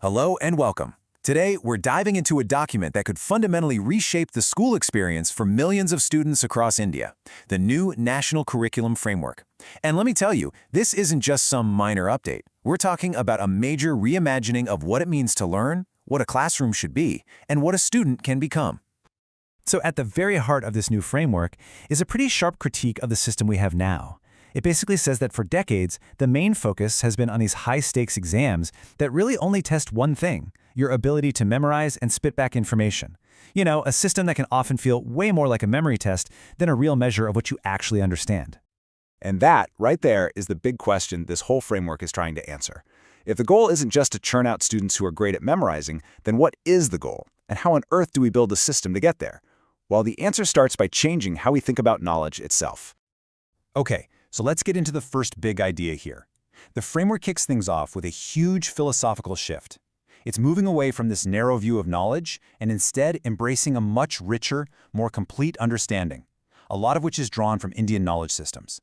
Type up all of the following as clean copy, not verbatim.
Hello and welcome. Today, we're diving into a document that could fundamentally reshape the school experience for millions of students across India, the new National Curriculum Framework. And let me tell you, this isn't just some minor update. We're talking about a major reimagining of what it means to learn, what a classroom should be, and what a student can become. So at the very heart of this new framework is a pretty sharp critique of the system we have now. It basically says that for decades, the main focus has been on these high-stakes exams that really only test one thing, your ability to memorize and spit back information. You know, a system that can often feel way more like a memory test than a real measure of what you actually understand. And that, right there, is the big question this whole framework is trying to answer. If the goal isn't just to churn out students who are great at memorizing, then what is the goal? And how on earth do we build a system to get there? Well, the answer starts by changing how we think about knowledge itself. Okay, so let's get into the first big idea here. The framework kicks things off with a huge philosophical shift. It's moving away from this narrow view of knowledge and instead embracing a much richer, more complete understanding, a lot of which is drawn from Indian knowledge systems.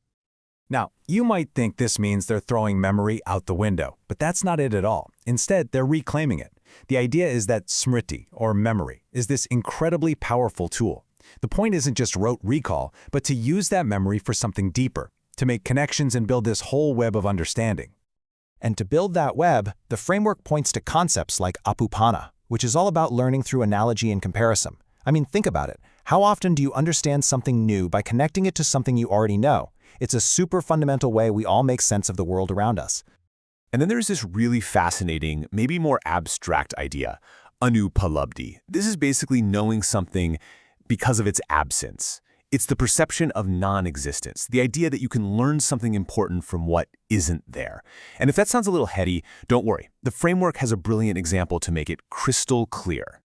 Now, you might think this means they're throwing memory out the window, but that's not it at all. Instead, they're reclaiming it. The idea is that smriti, or memory, is this incredibly powerful tool. The point isn't just rote recall, but to use that memory for something deeper, to make connections and build this whole web of understanding. And to build that web, the framework points to concepts like apupana, which is all about learning through analogy and comparison. I mean, think about it. How often do you understand something new by connecting it to something you already know? It's a super fundamental way we all make sense of the world around us. And then there's this really fascinating, maybe more abstract idea, anupalabdhi. This is basically knowing something because of its absence. It's the perception of non-existence, the idea that you can learn something important from what isn't there. And if that sounds a little heady, don't worry. The framework has a brilliant example to make it crystal clear.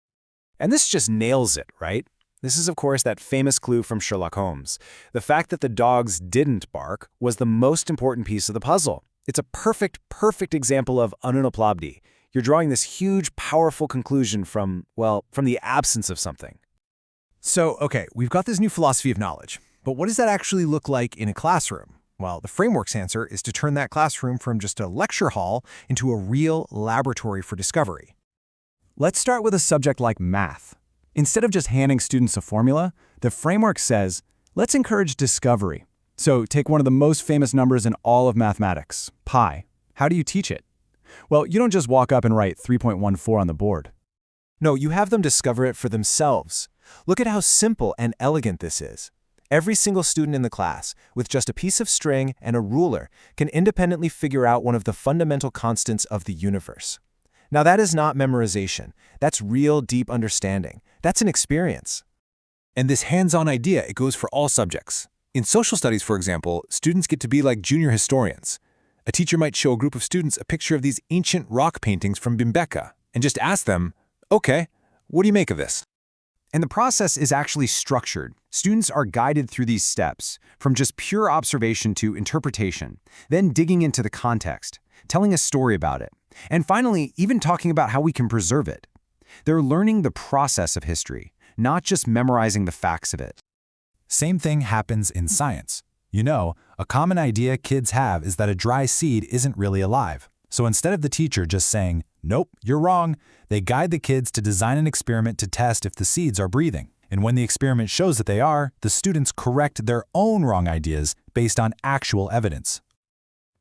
And this just nails it, right? This is, of course, that famous clue from Sherlock Holmes. The fact that the dogs didn't bark was the most important piece of the puzzle. It's a perfect example of anupalabdhi. You're drawing this huge, powerful conclusion from the absence of something. So, okay, we've got this new philosophy of knowledge, but what does that actually look like in a classroom? Well, the framework's answer is to turn that classroom from just a lecture hall into a real laboratory for discovery. Let's start with a subject like math. Instead of just handing students a formula, the framework says, let's encourage discovery. So take one of the most famous numbers in all of mathematics, pi. How do you teach it? Well, you don't just walk up and write 3.14 on the board. No, you have them discover it for themselves. Look at how simple and elegant this is. Every single student in the class, with just a piece of string and a ruler, can independently figure out one of the fundamental constants of the universe. Now that is not memorization. That's real, deep understanding. That's an experience. And this hands-on idea, it goes for all subjects. In social studies, for example, students get to be like junior historians. A teacher might show a group of students a picture of these ancient rock paintings from Bhimbetka and just ask them, okay, what do you make of this? And the process is actually structured. Students are guided through these steps, from just pure observation to interpretation, then digging into the context, telling a story about it, and finally, even talking about how we can preserve it. They're learning the process of history, not just memorizing the facts of it. Same thing happens in science. You know, a common idea kids have is that a dry seed isn't really alive. So instead of the teacher just saying, nope, you're wrong, they guide the kids to design an experiment to test if the seeds are breathing. And when the experiment shows that they are, the students correct their own wrong ideas based on actual evidence.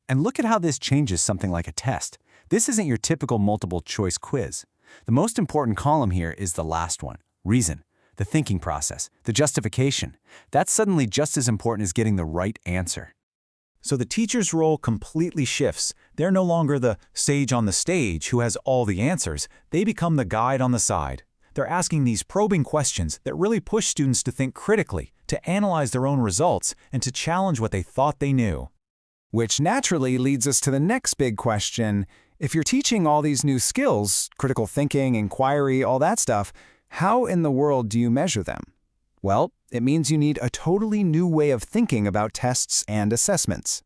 And look at how this changes something like a test. This isn't your typical multiple-choice quiz. The most important column here is the last one, reason, the thinking process, the justification. That's suddenly just as important as getting the right answer. So the teacher's role completely shifts. They're no longer the sage on the stage who has all the answers. They become the guide on the side. They're asking these probing questions that really push students to think critically, to analyze their own results, and to challenge what they thought they knew. Which naturally leads us to the next big question. If you're teaching all these new skills, critical thinking, inquiry, all that stuff, how in the world do you measure them? Well, it means you need a totally new way of thinking about tests and assessments.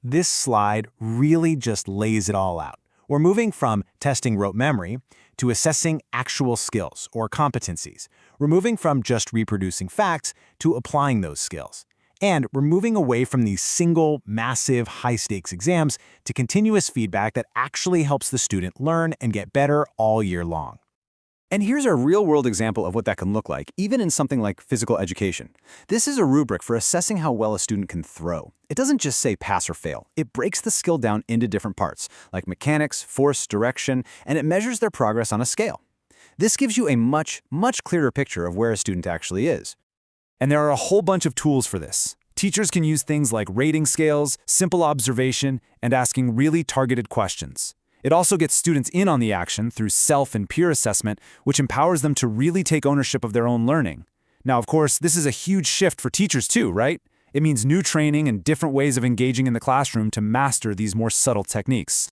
This slide really just lays it all out. We're moving from testing rote memory to assessing actual skills or competencies. We're moving from just reproducing facts to applying those skills. And we're moving away from these single, massive, high-stakes exams to continuous feedback that actually helps the student learn and get better all year long. And here's a real-world example of what that can look like, even in something like physical education. This is a rubric for assessing how well a student can throw. It doesn't just say pass or fail. It breaks the skill down into different parts, like mechanics, force, direction, and it measures their progress on a scale. This gives you a much clearer picture of where a student actually is. And there are a whole bunch of tools for this. Teachers can use things like rating scales, simple observation, and asking really targeted questions. It also gets students in on the action through self and peer assessment, which empowers them to really take ownership of their own learning. Now, of course, this is a huge shift for teachers too, right? It means new training and different ways of engaging in the classroom to master these more subtle techniques.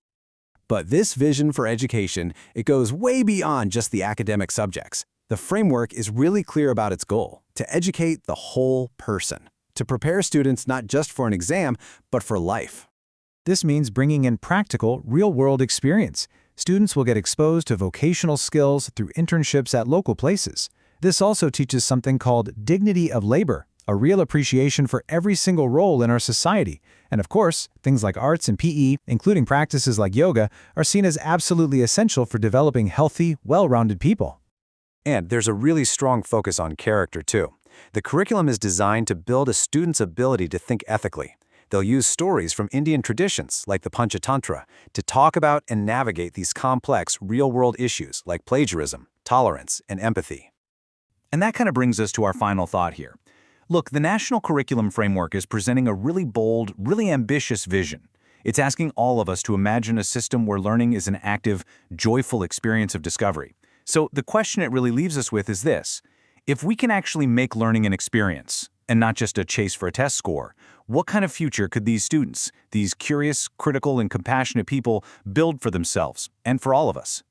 But this vision for education, it goes way beyond just the academic subjects. The framework is really clear about its goal, to educate the whole person, to prepare students not just for an exam, but for life. This means bringing in practical, real-world experience. Students will get exposed to vocational skills through internships at local places. This also teaches something called dignity of labor, a real appreciation for every single role in our society. And of course, things like arts and PE, including practices like yoga, are seen as absolutely essential for developing healthy, well-rounded people. And there's a really strong focus on character, too. The curriculum is designed to build a student's ability to think ethically. They'll use stories from Indian traditions, like the Panchatantra, to talk about and navigate these complex, real-world issues like plagiarism, tolerance, and empathy. And that kind of brings us to our final thought here. Look, the National Curriculum Framework is presenting a really bold, really ambitious vision. It's asking all of us to imagine a system where learning is an active, joyful experience of discovery. So the question it really leaves us with is this: if we can actually make learning an experience, and not just a chase for a test score, what kind of future could these students, these curious, critical, and compassionate people, build for themselves and for all of us?